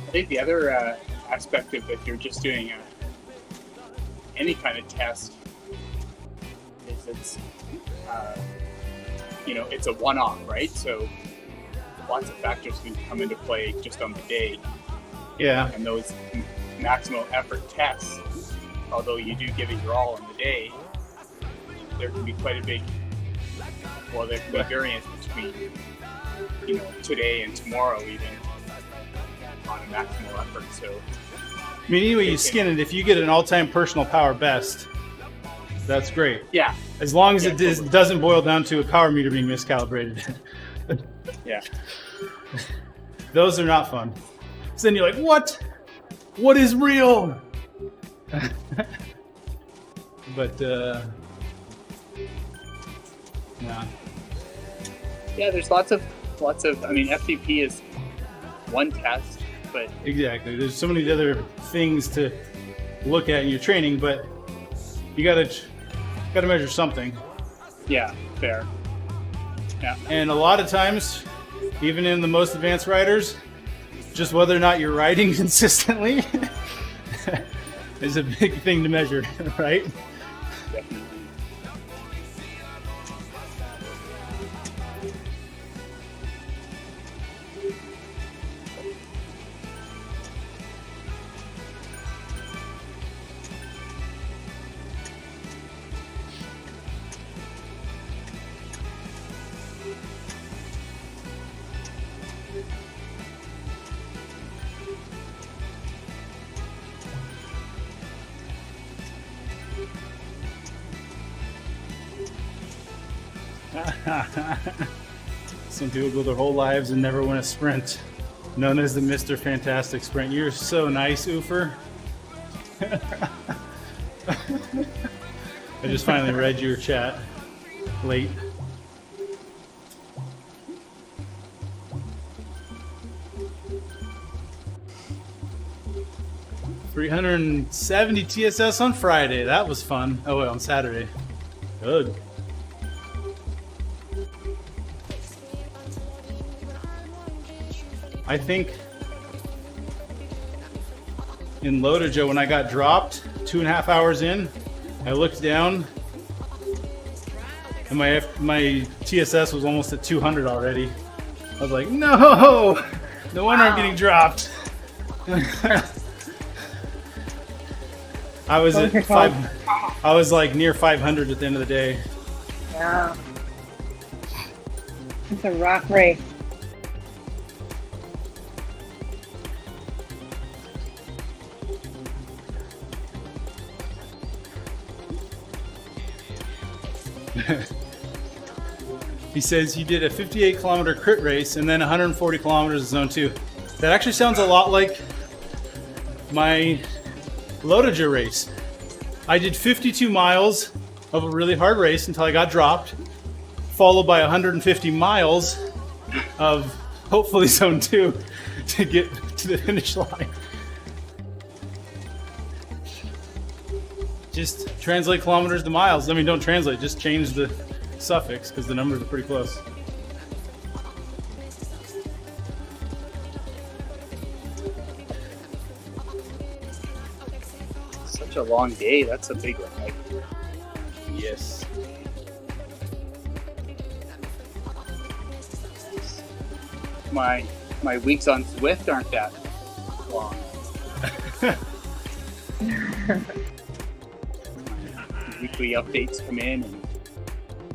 think the other aspect of if you're just doing any kind of test is it's it's a one-off, right? So lots of factors can come into play just on the day.
Yeah.
And those maximal effort tests, although you do give it your all on the day, there can be quite a big there can be variance between today and tomorrow even on a maximal effort. So
I mean, anyway you skin it, if you get an all-time personal power best, that's great.
Yeah.
As long as
Totally.
doesn't boil down to a power meter being miscalibrated.
Yeah.
Those are not fun. So then you're like, what? What is real? But, nah.
Yeah, there's lots of I mean, FTP is one test, but
Exactly. There's so many other things to look at in your training, but you gotta measure something.
yeah, fair. Yeah.
And a lot of times, even in the most advanced riders, just whether or not you're riding consistently is a big thing to measure, right?
Definitely.
Some people go their whole lives and never win a sprint. Known as the Mr. Fantastic Sprint. You're so nice, Oofer. I just finally read your chat late. $370 TSS on Friday. That was fun. Oh, wait, on Saturday. Good. I think in Lodoja, when I got dropped 2.5 hours in, I looked down and my TSS was almost at 200 already. I was like, no wonder I'm getting dropped. I was at I was like near 500 at the end of the day.
Yeah. It's a rough race.
He says he did a 58-kilometer crit race and then 140 kilometers in zone 2. That actually sounds a lot like my Lodoja race. I did 52 miles of a really hard race until I got dropped, followed by 150 miles of hopefully zone 2 to get to the finish line. Just translate kilometers to miles. I mean, don't translate, just change the suffix because the numbers are pretty close.
Such a long day. That's a big ride.
Yes.
My weeks on Zwift aren't that long. Weekly updates come in and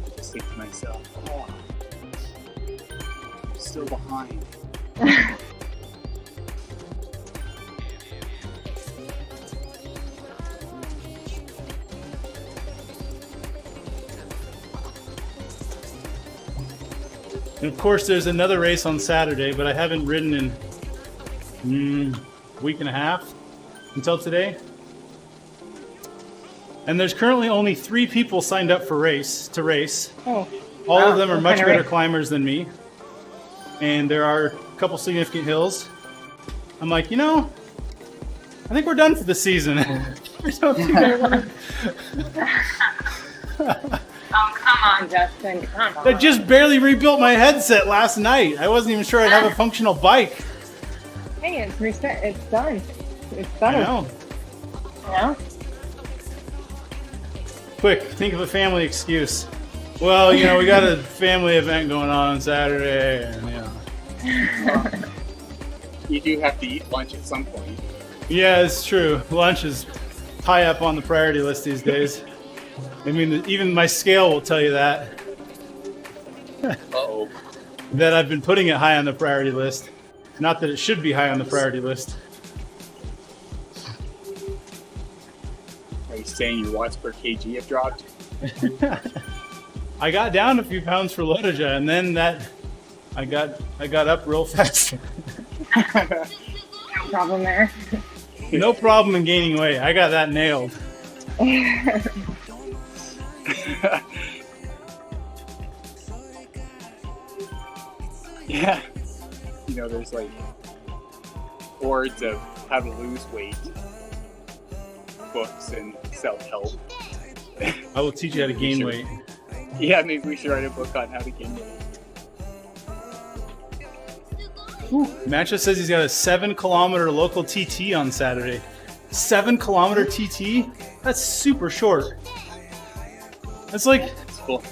I just think to myself, oh, I'm still behind.
And of course, there's another race on Saturday, but I haven't ridden in a week and a half until today. And there's currently only 3 people signed up for race.
Oh,
All
wow.
of them are
What
much
kind of
better
race?
climbers than me. And there are a couple significant hills. I'm like, I think we're done for the season. I don't think I wanna-
Oh, come on, Justin. Come on.
I just barely rebuilt my headset last night. I wasn't even sure I'd have a functional bike.
Hey, it's reset. It's done. It's
I
done.
know.
Yeah?
Quick, think of a family excuse. Well, we got a family event going on Saturday, and
You do have to eat lunch at some point.
Yeah, it's true. Lunch is high up on the priority list these days. I mean, even my scale will tell you that.
Uh-oh.
That I've been putting it high on the priority list. Not that it should be high on the priority list.
Are you saying your watts per kg have dropped?
I got down a few pounds for Lodoja, and then I got up real fast.
No problem there.
No problem in gaining weight. I got that nailed.
Yeah. There's like boards of how to lose weight books and self-help.
I will teach you how to gain weight.
Yeah, maybe we should write a book on how to gain weight.
Matcha says he's got a 7-kilometer local TT on Saturday. 7-kilometer TT? That's super short. That's like,
It's cool.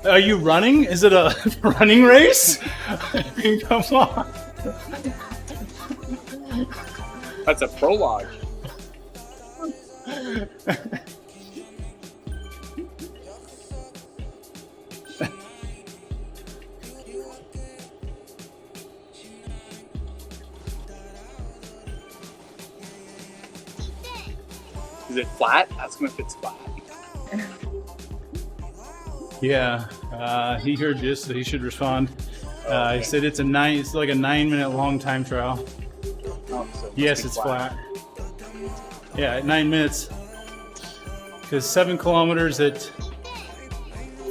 are you running? Is it a running race? I mean, come on.
That's a prologue. Is it flat? Ask him if it's flat.
Yeah. He heard you, so he should respond. He said it's like a 9-minute long time trial.
Oh, so
Yes, it's flat. Yeah, at 9 minutes. Because 7 kilometers at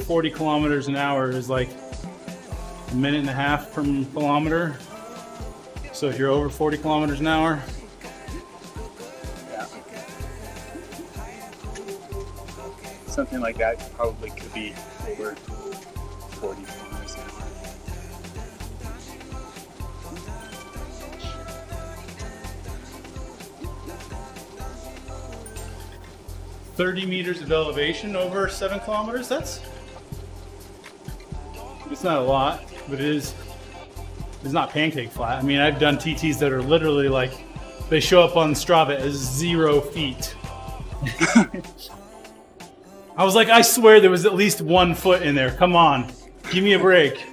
40 kilometers an hour is like a minute and a half per kilometer. So if you're over 40 kilometers an hour,
Yeah. Something like that probably could be over 40 kilometers an hour.
30 meters of elevation over 7 kilometers, it's not a lot, but it's not pancake flat. I mean, I've done TTs that are literally like, they show up on Strava as 0 feet. I was like, I swear there was at least 1 foot in there. Come on, give me a break.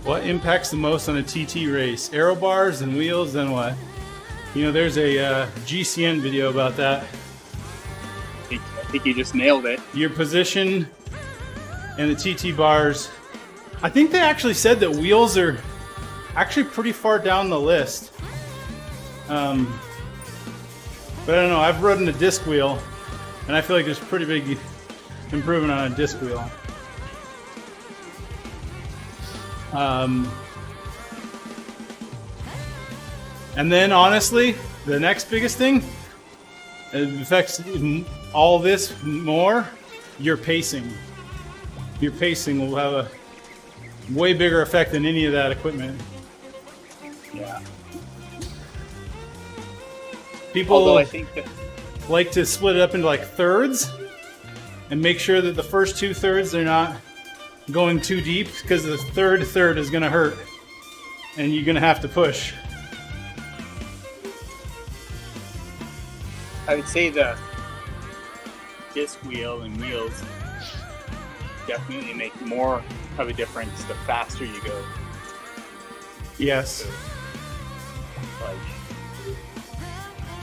What impacts the most on a TT race? Aero bars and wheels, then what? You know, there's a GCN video about that.
I think you just nailed it.
Your position and the TT bars. I think they actually said that wheels are actually pretty far down the list. But I don't know, I've ridden a disc wheel, and I feel like there's pretty big improvement on a disc wheel. And then honestly, the next biggest thing, it affects all this more, your pacing. Your pacing will have a way bigger effect than any of that equipment.
Yeah.
People
Although I think that
like to split it up into like thirds and make sure that the first 2 thirds they're not going too deep, because the third is going to hurt and you're going to have to push.
I would say the disc wheel and wheels definitely make more of a difference the faster you go.
Yes.
Like,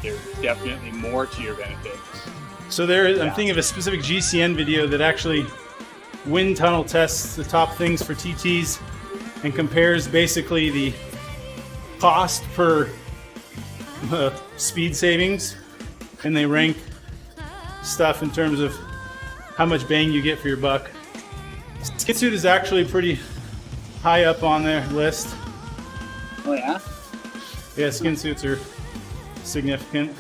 there's definitely more to your benefit.
So I'm thinking of a specific GCN video that actually wind tunnel tests the top things for TTs and compares basically the cost per speed savings, and they rank stuff in terms of how much bang you get for your buck. Skin suit is actually pretty high up on their list.
Oh yeah?
Yeah, skin suits are significant.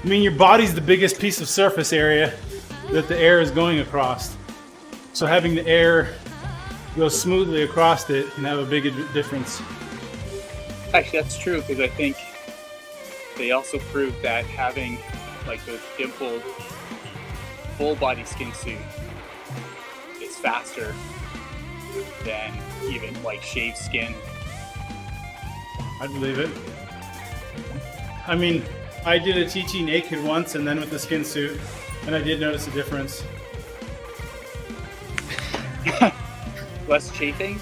I mean, your body's the biggest piece of surface area that the air is going across. So having the air go smoothly across it can have a big difference.
Actually, that's true, because I think they also proved that having like those dimpled full body skin suit is faster than even like shaved skin.
I believe it. I mean, I did a TT naked once and then with the skin suit, and I did notice a difference.
Less chafing?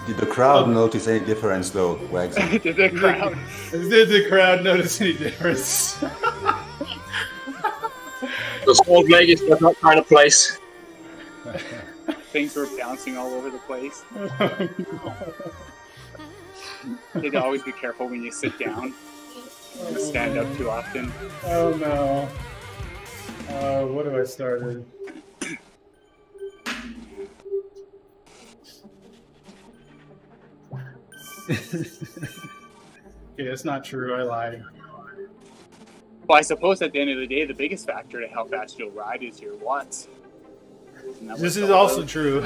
Did the crowd notice any difference though, Wags?
Did the crowd?
Did the crowd notice any difference?
The Salt Lake is not that kind of place.
Things were bouncing all over the place. You had to always be careful when you sit down. You stand up too often.
Oh no. What have I started? Okay, that's not true. I lied.
Well, I suppose at the end of the day, the biggest factor to how fast you'll ride is your watts. Isn't that what
This
it's
is
all
also
about?
true,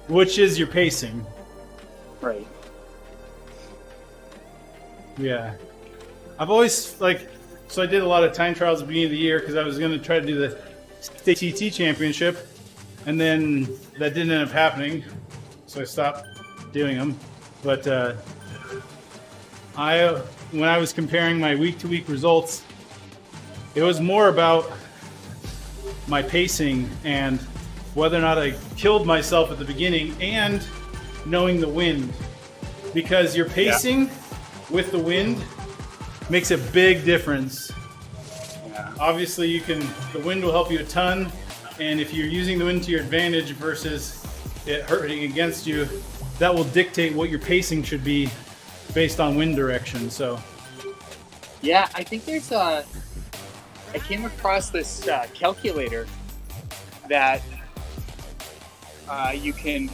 which is your pacing.
Right.
Yeah. I've always, so I did a lot of time trials at the beginning of the year because I was going to try to do the State TT Championship, and then that didn't end up happening, so I stopped doing them. But when I was comparing my week-to-week results, it was more about my pacing and whether or not I killed myself at the beginning and knowing the wind. Because your pacing with the wind makes a big difference.
Yeah.
Obviously, the wind will help you a ton, and if you're using the wind to your advantage versus it hurting against you, that will dictate what your pacing should be based on wind direction. So,
Yeah, I think there's I came across this calculator that you can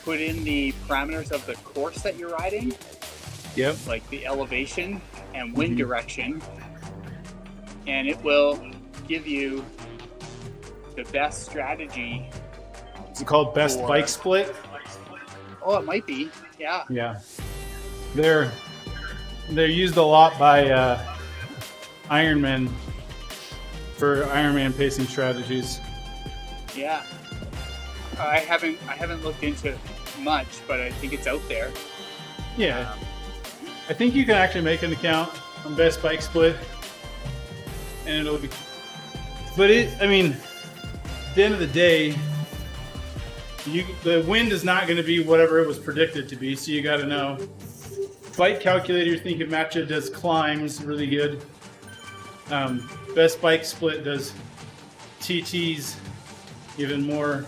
put in the parameters of the course that you're riding,
yep.
like the elevation and wind direction, and it will give you the best strategy.
Is it called best
Or-
bike split?
Oh, it might be. Yeah.
Yeah. They're used a lot by Ironmen for Ironman pacing strategies.
Yeah. I haven't looked into it much, but I think it's out there.
Yeah. I think you can actually make an account on best bike split, and it'll be. But at the end of the day, the wind is not going to be whatever it was predicted to be, so you got to know. Bike calculator, think of Matcha does climbs really good. Best bike split does TTs even more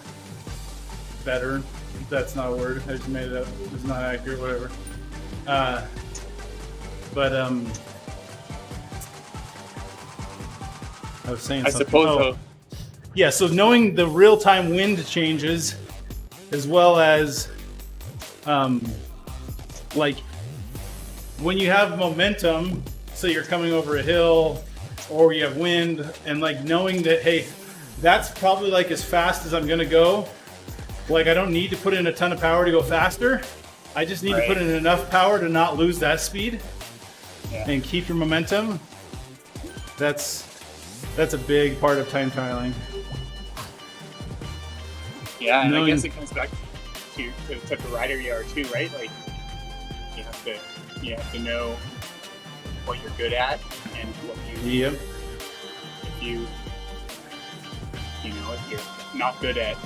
better. That's not a word. I just made it up. It's not accurate. Whatever. I was saying
I
something.
suppose
Oh.
so.
Yeah, so knowing the real-time wind changes, as well as, when you have momentum, so you're coming over a hill, or you have wind, and knowing that, hey, that's probably as fast as I'm gonna go. I don't need to put in a ton of power to go faster. I just need to put in enough power to not lose that speed and keep your momentum. That's a big part of time trialing.
Yeah, and I
Knowing-
guess it comes back to the type of rider you are too, right? You have to know what you're good at and what
Yep.
if you're not good at,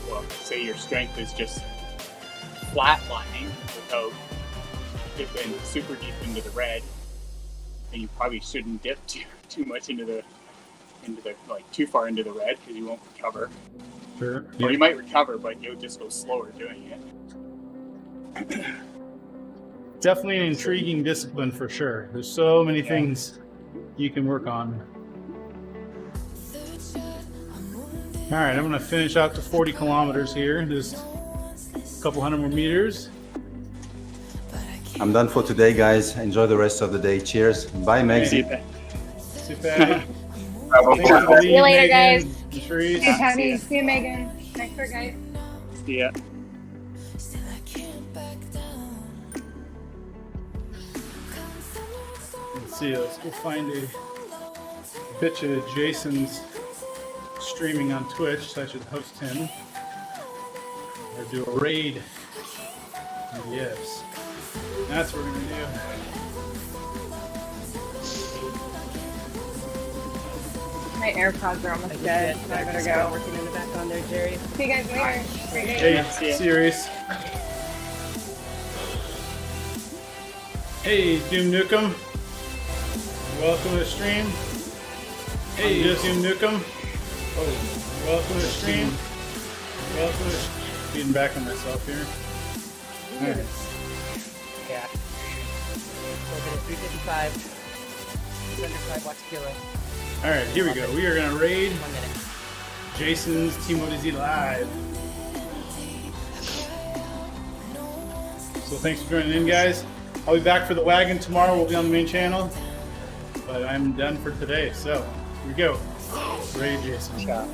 well, say your strength is just flatlining without dipping super deep into the red, then you probably shouldn't dip too much into the too far into the red because you won't recover.
Sure.
Or you might recover, but you'll just go slower doing it.
Definitely an intriguing discipline for sure. There's so many things you can work on. All right, I'm gonna finish out to 40 kilometers here. Just a couple hundred more meters.
I'm done for today, guys. Enjoy the rest of the day. Cheers. Bye, Megs.
Super.
See you later, guys.
Patrice.
Hey, Patty. See you, Megan. Thanks for guys.
Yeah.
Let's see. Let's go find a bitch of Jason's streaming on Twitch, so I should host him. Or do a raid. Yes. That's what we're gonna do.
My AirPods are almost dead, so I better go.
Working in the back on there, Jerry.
See you guys later. Great day.
Hey,
See ya.
serious. Hey, Doom Nukem. Welcome to the stream. Hey, Doom Nukem. Oh, welcome to the stream. Welcome to the stream. Beating back on myself here. All right.
Yeah. Working at 355. Just under 5 watts a kilo.
All right, here we go. We are gonna raid
1 minute.
Jason's Team ODivaZ live. So thanks for joining in, guys. I'll be back for the wagon tomorrow. We'll be on the main channel. But I'm done for today. So here we go. Ray Jason.
Ciao.